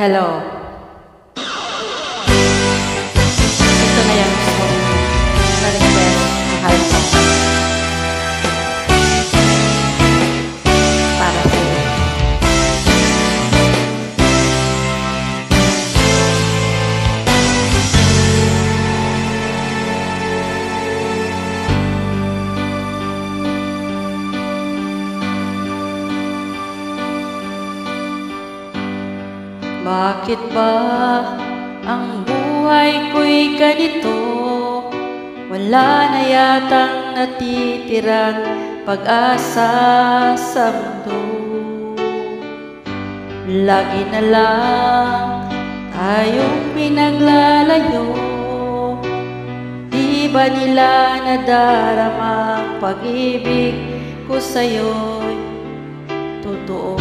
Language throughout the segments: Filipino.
Hello. Ito na yung gusto na request, mahal ko. Para sa'yo. Bakit ba ang buhay ko'y ganito? Wala na yatang natitirang pag-asa sa mundo. Lagi na lang tayong pinaglalayo. Di ba nila nadarama ang pag-ibig ko sa'yo'y totoo?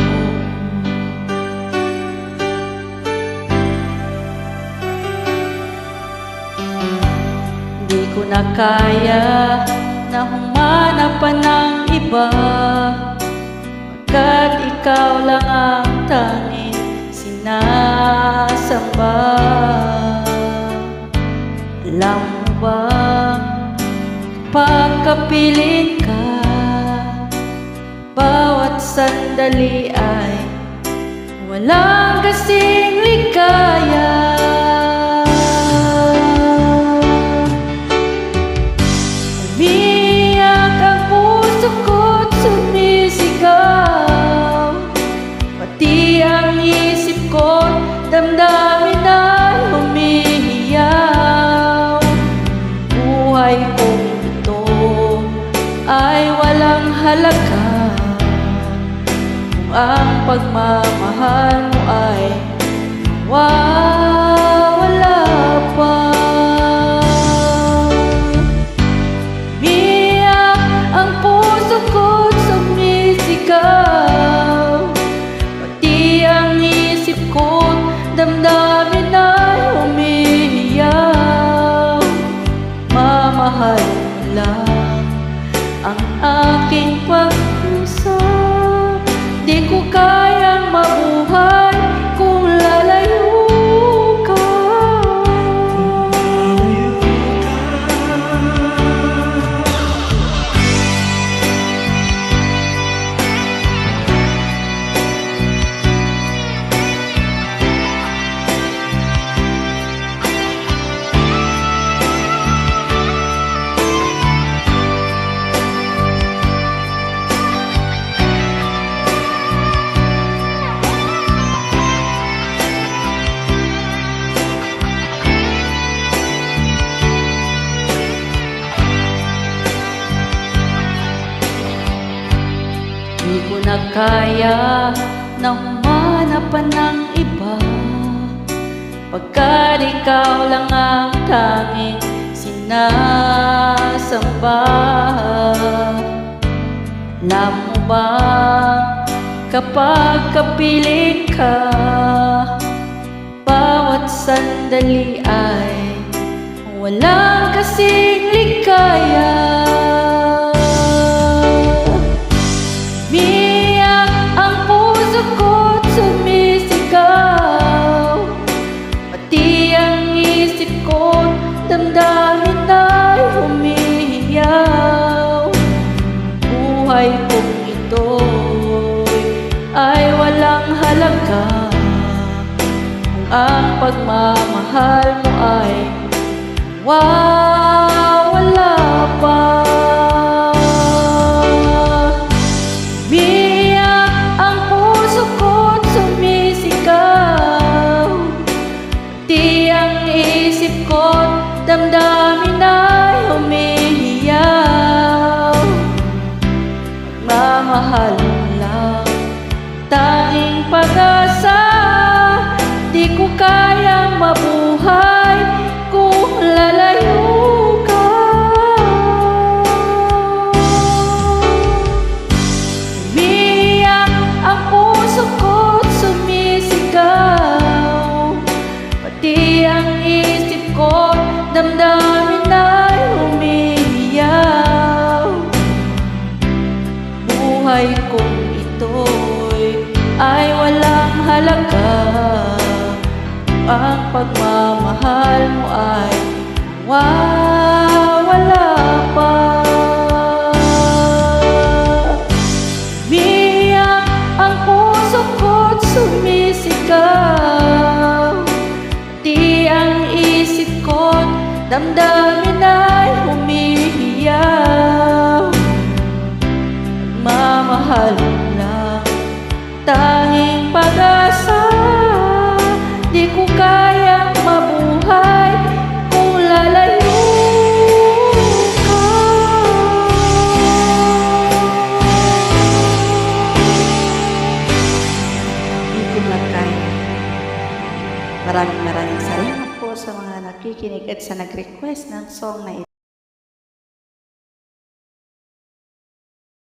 Di ko na kaya na humanap pa ng iba, pagkat ikaw lang ang tanging sinasamba. Alam mo ba, kapag kapiling ka, bawat sandali ay walang kasing ligaya. Umiyak ang puso ko't sumisigaw, pati ang isip ko't damdamin ay humihiyaw. Buhay kong ito ay walang halaga kung ang pagmamahal mo ay wala pa. Ang puso ko't sumisigaw, pati ang isip ko't damdamin ay humihiyaw. Mamahal mo lang ang aking pag-usa. Di ko kayang mabuhay kung lalayo ka. Di ko na kaya na humanap pa ng iba, pagkat ikaw lang ang tanging sinasamba. Alam mo ba, kapag kapiling ka, bawat sandali ay walang kasing ligaya. Umiyak ang puso ko't sumisigaw, pati ang isip ko't damdamin ay humihiyaw. Buhay kong ito'y ay walang halaga kung ang pagmamahal mo ay wala pa. Damdamin ay humihiyaw. Pagmamahal mo lang tanging pag-asa. Di ko kayang mabuhay kung lalayo ka. Umiyak ang puso ko't sumisigaw, pati ang isip ko't damdamin ay humihiyaw. Buhay kong ito'y ay walang halaga ang pagmamahal mo ay mawawala pa. Umiiyak ang puso ko't sumisigaw, di ang isip ko't damdamin ay humihiyaw. Mamahal lang, tanging pag-asa, di ko kayang mabuhay kung lalayo ka. Di ko na kaya. Maraming salamat po sa mga nakikinig at sa nag-request ng song na ito.